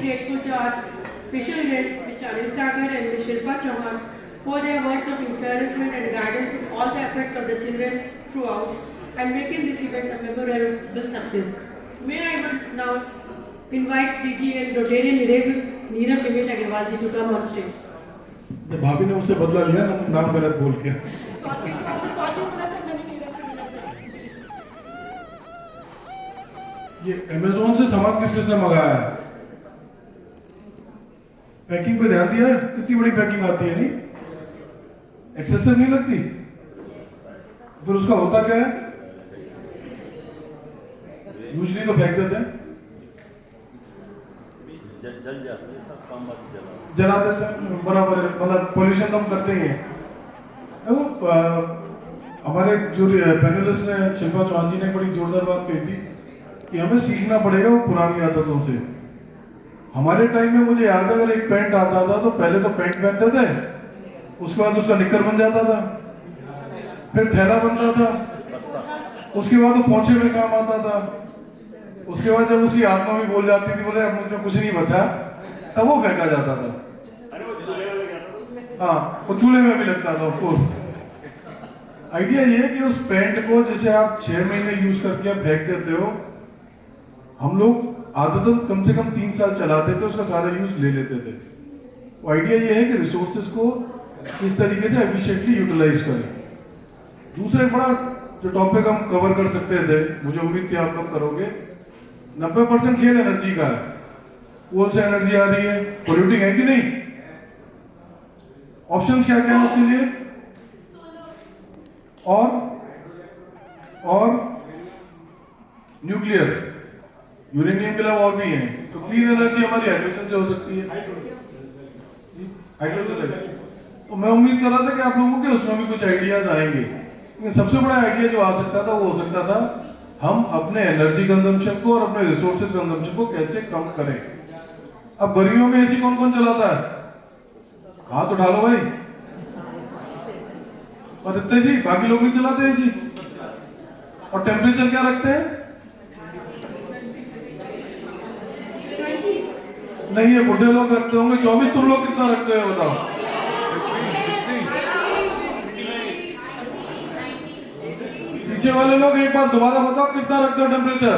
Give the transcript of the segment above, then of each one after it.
grateful to our special guests, Mr. Anil Sagar and Ms. Shilpa Chauhan, for their words of encouragement and guidance in all the efforts of the children throughout and making this event a memorable success. May I would now invite DG and Rotarian Neerav Nimesh Agarwal ji to come on stage. जब भाभी ने मुझसे बदला लिया ना, नाम गलत बोल के। ये अमेज़न से सामान किसने मंगाया है? पैकिंग पे ध्यान दिया है? कितनी बड़ी पैकिंग आती है, नहीं? एक्सेसिव नहीं लगती? फिर उसका होता क्या है? यूजुअली तो फेंक देते हैं, जल जाते हैं, सब काम जला देते हैं, बराबर है, मतलब पोल्यूशन तो हम करते ही हैं। हमारे जो पैनलिस्ट ने शिल्पा चौहान जी ने बड़ी जोरदार बात कही थी कि हमें सीखना पड़ेगा वो पुरानी आदतों से। हमारे टाइम में मुझे याद है, अगर एक पैंट आता था तो पहले तो पैंट पहनते थे, उसके बाद उसका निक्कर बन जाता था, फिर थैला बनता था, उसके बाद वो पोंछे में काम आता था, उसके बाद जब उसकी आत्मा भी बोल जाती थी, बोले अब मुझे कुछ नहीं बचा, तब वो फेंका जाता था। हाँ, वो चूल्हे में भी लगता था, ऑफ कोर्स। आइडिया ये है कि उस पैंट को जैसे आप 6 महीने यूज करके आप फेंक देते हो, हम लोग आदतन कम से कम 3 साल चलाते थे, उसका सारा यूज ले लेते थे। वो आइडिया ये है कि रिसोर्सेज को इस तरीके से एफिशिएंटली यूटिलाइज करें। दूसरा एक बड़ा जो टॉपिक हम कवर कर सकते थे, मुझे उम्मीद थी आप लोग करोगे, 90% खेल एनर्जी का है। कोल से एनर्जी आ रही है, पोल्यूटिंग है कि नहीं? ऑप्शंस क्या क्या है उसके लिए? और न्यूक्लियर, यूरेनियम के अलावा और भी हैं। तो क्लीन एनर्जी हमारी हाइड्रोजन से हो सकती है, हाइड्रोजन। तो मैं उम्मीद कर रहा था कि आप लोगों के उसमें भी कुछ आइडियाज आएंगे, लेकिन सबसे बड़ा आइडिया जो आ सकता था वो हो सकता था हम अपने एनर्जी कंजम्पशन को और अपने रिसोर्सेज कंजम्पशन को कैसे कम करें। अब गर्मियों में एसी कौन कौन चलाता है? हाथ उठा लो भाई। और इतने जी बाकी लोग नहीं चलाते एसी। और टेम्परेचर क्या रखते हैं? नहीं, ये बुढ़े लोग रखते होंगे 24। तुम लोग कितना रखते हो बताओ? पीछे वाले लोग एक बार दोबारा बताओ कितना रखते हो टेम्परेचर?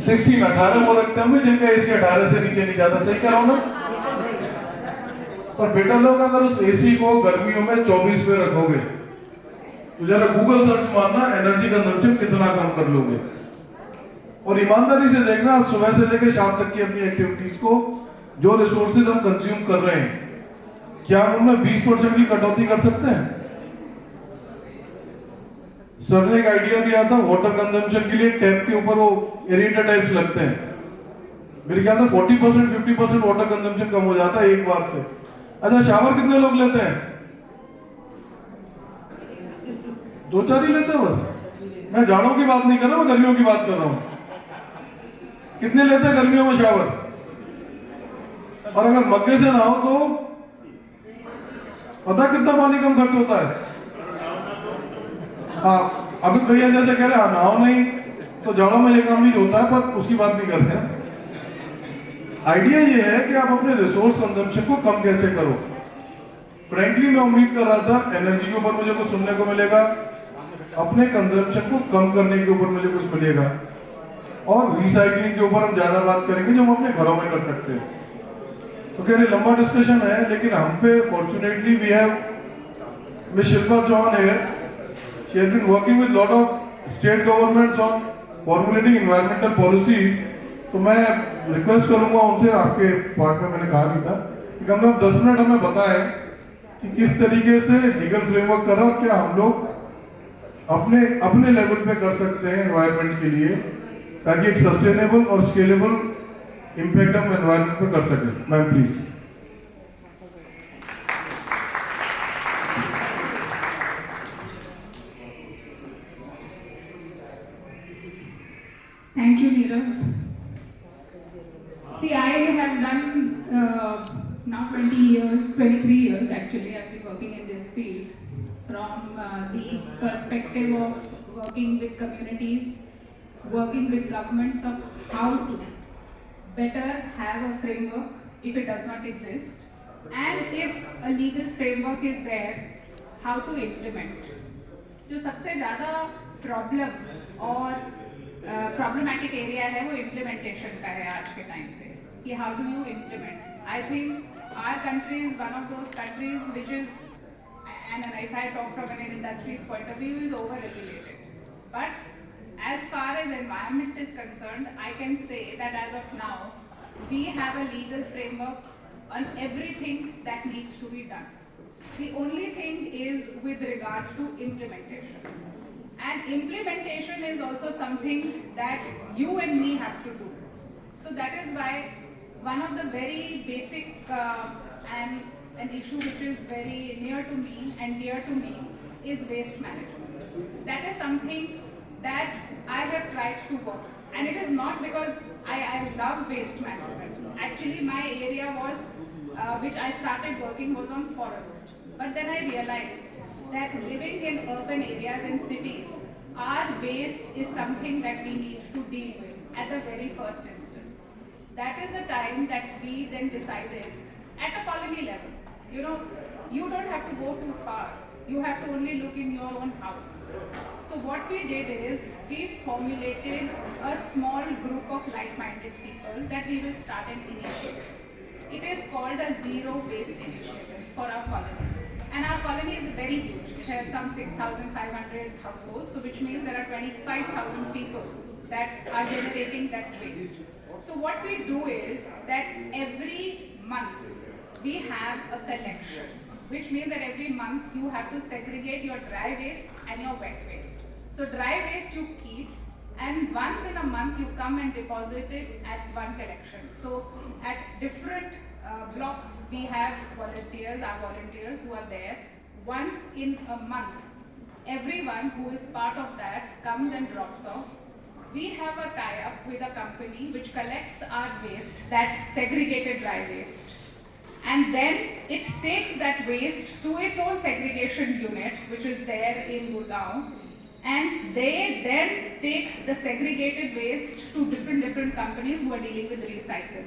16। 18 वो रखते होंगे जिनका एसी 18 से नीचे नहीं जाता। सही कराओ ना? पर बेटा लोग अगर उस एसी को गर्मियों में 24 में रखोगे तो जरा गूगल सर्च मारना, एनर्जी कंजम्पशन कितना कम कर लोगे। और ईमानदारी से देखना, सुबह से लेकर शाम तक की अपनी एक्टिविटीज को, जो रिसोर्सेज हम कंज्यूम कर रहे हैं, क्या हम उनमें 20% की कटौती कर सकते हैं? सर ने एक आइडिया दिया था वाटर कंजम्पशन के लिए, टैप के ऊपर वो एरेटर टाइप्स लगते हैं। मेरे ख्याल से 40% 50% वाटर कंजम्पशन कम हो जाता है एक बार से। अच्छा, शावर कितने लोग लेते हैं? 2-4 ही लेते हैं बस। मैं जाड़ों की बात नहीं कर रहा हूं, गर्मियों की बात कर रहा हूं। कितने लेते हैं गर्मियों में शावर? और अगर मग्गे से नहाओ तो पता कितना पानी कम खर्च होता है? हाँ, अभी भैया जैसे कह रहे हैं नहाओ नहीं, तो जाड़ों में ये काम नहीं होता है, पर उसकी बात नहीं करते हैं। आइडिया ये है कि आप अपने रिसोर्स कंजम्पशन को कम कैसे करो। फ्रैंकली मैं उम्मीद कर रहा था एनर्जी के ऊपर मुझे कुछ सुनने को मिलेगा, अपने कंजम्पशन को कम करने के ऊपर मुझे कुछ मिलेगा, और रिसाइकलिंग के ऊपर हम ज्यादा बात करेंगे जो हम अपने घरों में कर सकते हैं। तो कह रहे लंबा डिस्कशन है, लेकिन हम पे fortunately we have miss Shilpa Chauhan here. She has been working with lot of state governments on formulating environmental policies. तो मैं रिक्वेस्ट करूंगा उनसे, आपके पार्ट में मैंने कहा भी था कि कम से कम 10 मिनट हमें बताएं कि किस तरीके से लीगल फ्रेमवर्क कर रहा है, क्या हम लोग अपने लेवल पे कर सकते हैं एनवायरमेंट के लिए, ताकि एक सस्टेनेबल और स्केलेबल इम्पैक्ट हम एनवायरमेंट पे कर सकें। Ma'am please. Thank you, Neerav. See, I have done now 23 years actually. I've been working in this field from the perspective of working with communities working with governments of how to better have a framework if it does not exist, and if a legal framework is there, how to implement. जो सबसे ज़्यादा problem और problematic area है वो implementation का है आज के टाइम पे, कि how do you implement. I think our country is one of those countries which is, and if I talk from an industry's point of view, is over-regulated. But as far as environment is concerned, I can say that as of now, we have a legal framework on everything that needs to be done. The only thing is with regard to implementation. And implementation is also something that you and me have to do. So that is why one of the very basic and an issue which is very near to me and dear to me is waste management. That is something that I have tried to work. And it is not because I love waste management. Actually, my area was, which I started working, was on forest. But then I realized that living in urban areas and cities, our waste is something that we need to deal with at the very first instance. That is the time that we then decided at a colony level. You know, you don't have to go too far. You have to only look in your own house. So what we did is we formulated a small group of like-minded people that we will start an initiative. It is called a Zero Waste Initiative for our colony. And our colony is very huge. It has some 6,500 households, so which means there are 25,000 people that are generating that waste. So what we do is that every month we have a collection, which means that every month you have to segregate your dry waste and your wet waste. So dry waste you keep, and once in a month you come and deposit it at one collection. So at different blocks we have volunteers, our volunteers who are there. Once in a month, everyone who is part of that comes and drops off. We have a tie-up with a company which collects our waste, that segregated dry waste. And then it takes that waste to its own segregation unit, which is there in Gurgaon, and they then take the segregated waste to different companies who are dealing with recycle.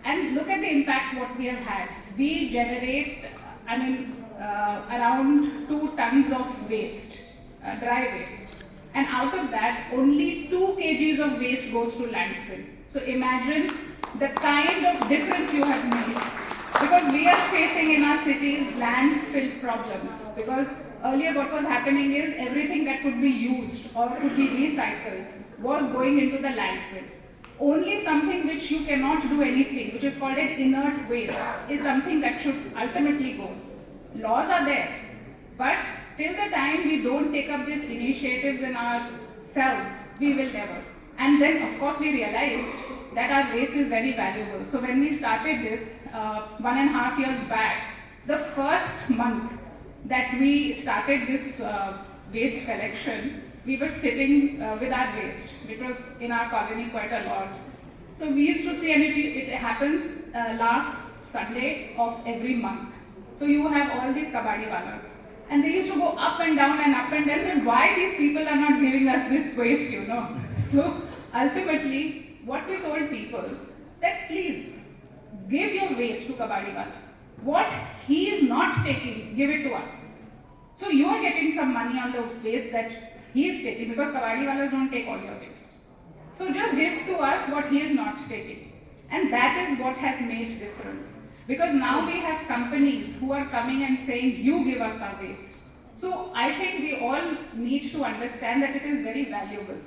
And look at the impact what we have had. We generate, around 2 tons of waste, dry waste, and out of that only 2 kgs of waste goes to landfill. So imagine the kind of difference you have made. Because we are facing in our cities landfill problems. Because earlier what was happening is everything that could be used or could be recycled was going into the landfill. Only something which you cannot do anything, which is called an inert waste, is something that should ultimately go. Laws are there, but till the time we don't take up these initiatives in ourselves, we will never. And then of course we realized that our waste is very valuable. So when we started this 1.5 years back, the first month that we started this waste collection, we were sitting with our waste, which was in our colony quite a lot. So we used to see, and it happens last Sunday of every month. So you have all these kabadi walas. And they used to go up and down and up and down. Then why these people are not giving us this waste, you know? So ultimately, what we told people, that please give your waste to kabadi wala. What he is not taking, give it to us. So you are getting some money on the waste that he is taking, because kabadi walas don't take all your waste. So just give to us what he is not taking. And that is what has made difference. Because now we have companies who are coming and saying, you give us our waste. So I think we all need to understand that it is very valuable.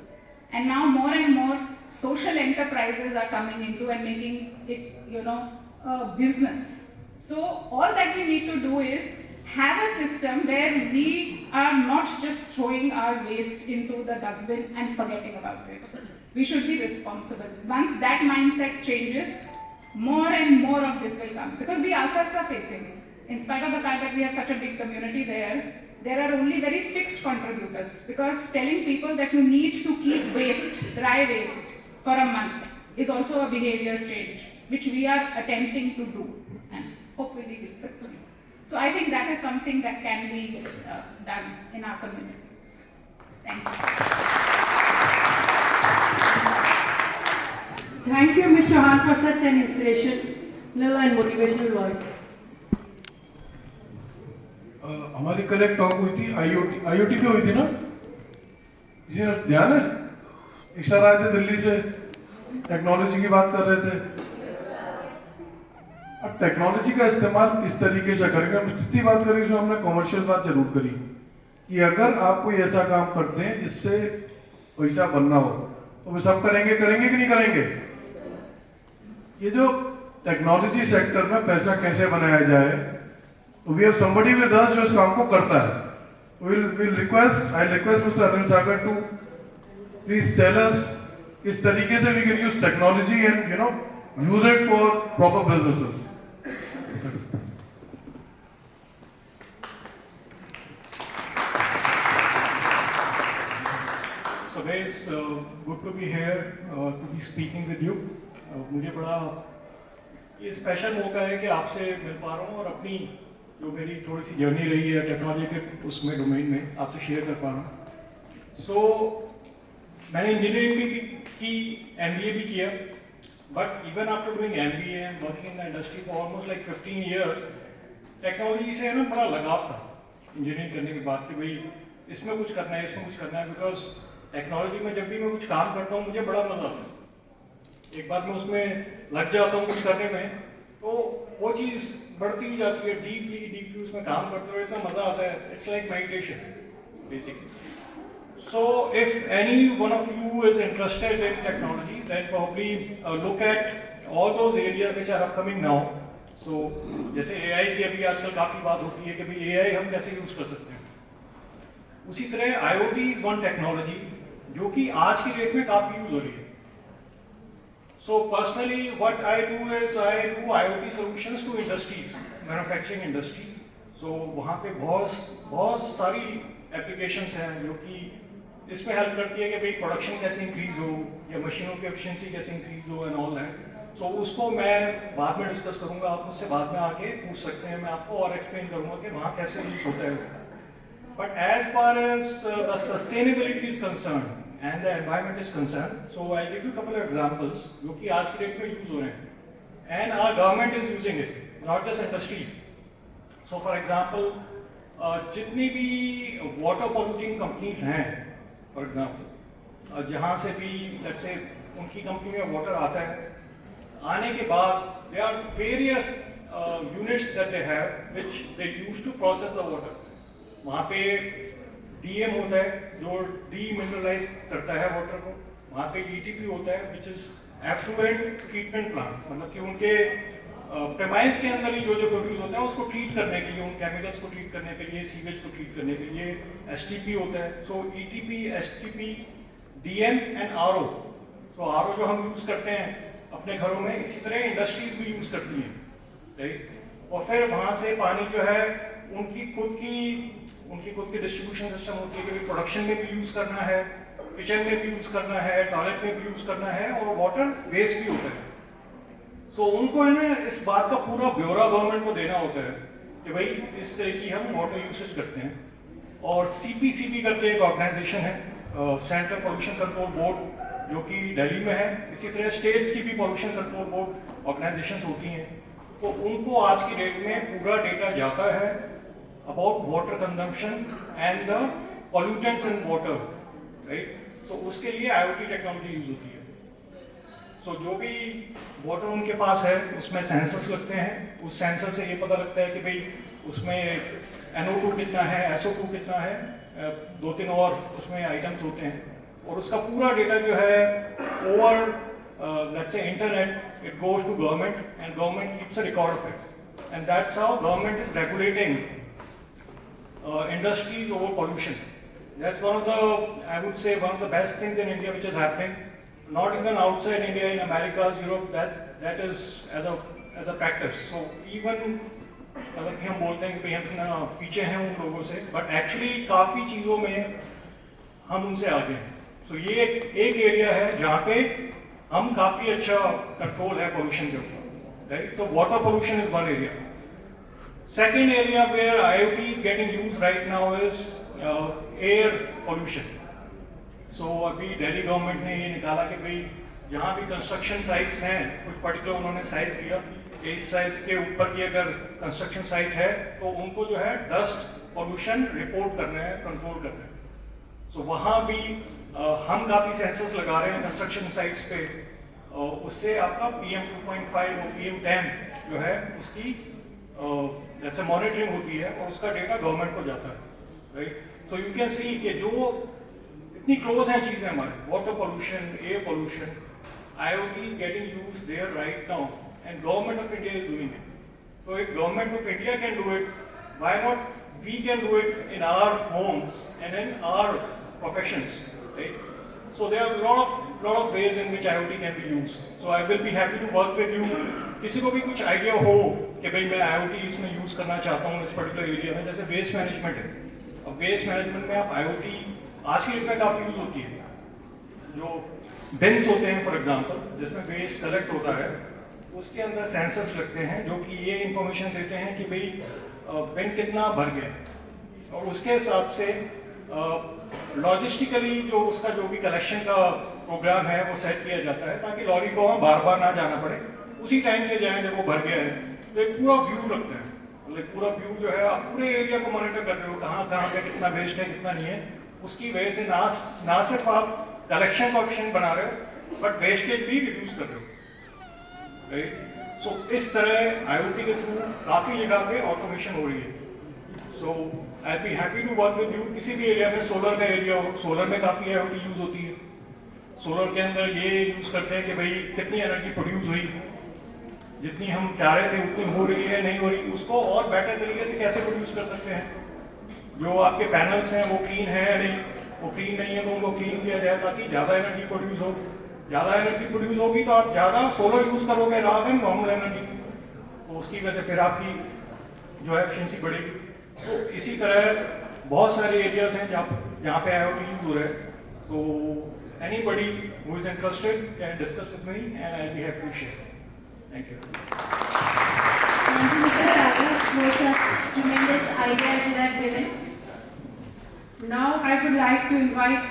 And now more and more social enterprises are coming into and making it, a business. So all that we need to do is have a system where we are not just throwing our waste into the dustbin and forgetting about it. We should be responsible. Once that mindset changes, more and more of this will come. Because we ourselves are facing, in spite of the fact that we have such a big community there are only very fixed contributors. Because telling people that you need to keep waste, dry waste, for a month is also a behavior change, which we are attempting to do, and hopefully will succeed. So I think that is something that can be done in our communities. Thank you. Thank you, Ms. Chauhan, for such an inspirational and motivational words. हमारी कल एक talk हुई थी IoT पे हुई थी ना, किसी ने ध्यान है? एक सर आए थे दिल्ली से, टेक्नोलॉजी की बात कर रहे थे। अब टेक्नोलॉजी का इस्तेमाल किस तरीके से करेंगे, हम जितनी बात करेंगे उसमें हमने कॉमर्शियल बात जरूर करी कि अगर आप कोई ऐसा काम करते हैं जिससे पैसा बनना हो तो वे सब करेंगे कि नहीं करेंगे? ये जो टेक्नोलॉजी सेक्टर में पैसा कैसे बनाया जाए, तो we have somebody with us जो इस काम को करता है। We'll request, I'll request Mr. Anil Sagar to please tell us किस तरीके से we can use technology and use it for proper businesses. So guys, good to be here, to be speaking with you. मुझे बड़ा ये special मौका है कि आपसे मिल पा रहा हूँ और अपनी जो मेरी थोड़ी सी जर्नी रही है टेक्नोलॉजी के उसमें डोमेन में आपसे शेयर कर पा रहा हूँ। सो मैंने इंजीनियरिंग की MBA भी किया, but even after doing MBA and working in the industry for almost like 15 years, technology से ना बड़ा लगाव था इंजीनियरिंग करने के बाद कि भाई इसमें कुछ करना है, इसमें कुछ करना है, बिकॉज टेक्नोलॉजी में जब भी मैं कुछ काम करता हूँ मुझे बड़ा मजा आता है। एक बार मैं उसमें लग जाता हूँ कुछ करने में तो वो चीज़ बढ़ती ही जाती है, डीपली उसमें काम करते हुए इतना मजा आता है। It's like meditation basically. So if any one of you is interested in technology then probably look at all those areas which are upcoming now. So जैसे AI की अभी आजकल काफी बात होती है कि भाई AI हम कैसे यूज कर सकते हैं, उसी तरह IoT इज वन टेक्नोलॉजी जो कि आज की डेट में काफी यूज हो रही है। So personally, what I do is I do IoT solutions to industries, manufacturing industries. So वहाँ पे बहुत सारी applications हैं जो कि इसमें हेल्प करती है कि भाई प्रोडक्शन कैसे इंक्रीज हो या मशीनों की एफिशिएंसी कैसे इंक्रीज हो एंड ऑल दैट। सो उसको मैं बाद में डिस्कस करूँगा, आप मुझसे बाद में आके पूछ सकते हैं, मैं आपको और एक्सप्लेन करूँगा कि वहाँ कैसे यूज होता है इसका। But as far as the sustainability is concerned and the environment is concerned, so I'll give you a couple of examples जो कि आज की डेट में यूज हो रहे हैं and our government is using it, not just industries. So for example, जितनी भी water polluting companies हैं, for example, जहाँ से भी let's say उनकी कंपनी में वाटर आता है, आने के बाद there are various units that they have which they use to process the water. वहाँ पे DM होता है जो डीमिनरलाइज करता है वाटर को, वहाँ पे ETP होता है which is effluent treatment plant, मतलब कि उनके प्रेमाइस के अंदर ही जो प्रोड्यूस होता है उसको ट्रीट करने के लिए, उन केमिकल्स को ट्रीट करने के लिए, सीवेज को ट्रीट करने के लिए STP होता है। सो ETP, STP, DM and RO। So RO जो हम यूज करते हैं अपने घरों में, इसी तरह इंडस्ट्रीज भी यूज करती हैं, राइट। और फिर वहाँ से पानी जो है उनकी खुद की डिस्ट्रीब्यूशन सिस्टम होती है कि प्रोडक्शन में भी यूज करना है, किचन में भी यूज करना है, टॉयलेट में भी यूज करना है और वाटर वेस्ट भी होता है। सो उनको है ना इस बात का पूरा ब्यौरा गवर्नमेंट को देना होता है कि भाई इस तरह की हम वाटर यूसेज करते हैं। और CPCB करके एक ऑर्गेनाइजेशन है, सेंट्रल पोल्यूशन कंट्रोल बोर्ड, जो कि दिल्ली में है। इसी तरह स्टेट्स की भी पोल्यूशन कंट्रोल बोर्ड ऑर्गेनाइजेशंस होती हैं, तो उनको आज की डेट में पूरा डेटा जाता है about water consumption and the pollutants in water, right? So उसके लिए IoT टेक्नोलॉजी यूज होती है। So जो भी वाटर उनके पास है उसमें सेंसर्स लगते हैं, उस सेंसर से ये पता लगता है कि भाई उसमें NO2 कितना है, SO2 कितना है, 2-3 और उसमें आइटम्स होते हैं, और उसका पूरा डेटा जो है over let's say internet, it goes to government and government keeps a record of it, and that's how government is regulating industries over pollution. That's one of the, I would say, one of the best things in India which is happening. Not even outside India, in America, Europe, that is as a practice. So even अगर हम बोलते हैं कि हम पीछे हैं उन लोगों से, but actually काफी चीजों में हम उनसे आगे हैं। So ये एक एरिया है जहाँ पे हम काफी अच्छा कंट्रोल है पोल्यूशन के ऊपर, right? So water pollution is one area. Second area where IoT is getting used right now is air pollution. So अभी दिल्ली गवर्नमेंट ने ये निकाला कि भाई जहाँ भी कंस्ट्रक्शन साइट्स हैं, कुछ पर्टिकुलर उन्होंने साइज लिया कि इस साइज के ऊपर की अगर कंस्ट्रक्शन साइट है तो उनको जो है डस्ट पॉल्यूशन रिपोर्ट करना है, कंट्रोल करना है। सो वहाँ भी हम काफ़ी सेंसर्स लगा रहे हैं कंस्ट्रक्शन साइट्स पे, उससे आपका PM 2.5 और PM 10 जो है उसकी जैसे मॉनिटरिंग होती है और उसका डेटा गवर्नमेंट को जाता है, right. So you can see कि जो इतनी क्लोज हैं चीज़ें हमारे, water pollution, air pollution, IoT is getting used there right now and government of India is doing it. So if government of India can do it, why not we can do it in our homes and in our professions, right? So there are a lot of ways in which IoT can be used. So I will be happy to work with you. किसी को भी कुछ idea हो कि भाई मैं IoT इसमें use करना चाहता हूँ इस पर्टिकुलर एरिया में, जैसे वेस्ट मैनेजमेंट है, अब वेस्ट मैनेजमेंट में आप IoT आज की डेट में काफी यूज होती है। जो बिन्स होते हैं फॉर एग्जांपल, जिसमें वेस्ट कलेक्ट होता है, उसके अंदर सेंसर्स लगते हैं जो कि ये इंफॉर्मेशन देते हैं कि भाई बिन कितना भर गया, और उसके हिसाब से लॉजिस्टिकली जो उसका जो भी कलेक्शन का प्रोग्राम है वो सेट किया जाता है, ताकि लॉरी को वहाँ बार बार ना जाना पड़े, उसी टाइम से जाए जब वो भर गया है। तो एक पूरा व्यू रखते हैं, मतलब पूरा व्यू जो है आप पूरे एरिया को मॉनिटर कर रहे हो, कहाँ कहाँ पे कितना वेस्ट है कितना नहीं है, उसकी वजह से ना सिर्फ आप कलेक्शन का ऑप्शन बना रहे हो बट वेस्टेज भी रिड्यूस कर रहे हो, राइट। सो इस तरह IoT के थ्रू काफी जगह पे ऑटोमेशन हो रही है। So I be happy to work with you. किसी भी एरिया में, सोलर का एरिया हो, सोलर में काफी IoT यूज होती है। सोलर के अंदर ये यूज करते हैं कि भाई कितनी एनर्जी प्रोड्यूस हुई, जितनी हम चाह रहे थे उतनी हो रही है नहीं हो रही, उसको और बेटर तरीके से कैसे प्रोड्यूस कर सकते हैं। जो आपके पैनल्स हैं वो क्लीन है या नहीं, वो क्लीन नहीं है तो उनको क्लीन किया जाए ताकि ज़्यादा एनर्जी प्रोड्यूस हो। ज़्यादा एनर्जी प्रोड्यूस होगी तो आप ज़्यादा सोलर यूज़ करोगे रादर देन नॉर्मल एनर्जी, तो उसकी वजह से फिर आपकी जो है एफिशिएंसी बढ़ेगी। तो इसी तरह बहुत सारे एरियाज हैं जहाँ पे IoT यूज हो रहा है। तो anybody who is interested can discuss with me and I will be happy to share. Thank you. Thank you, Mr. Sagar, for such tremendous ideas you have given. Now I would like to invite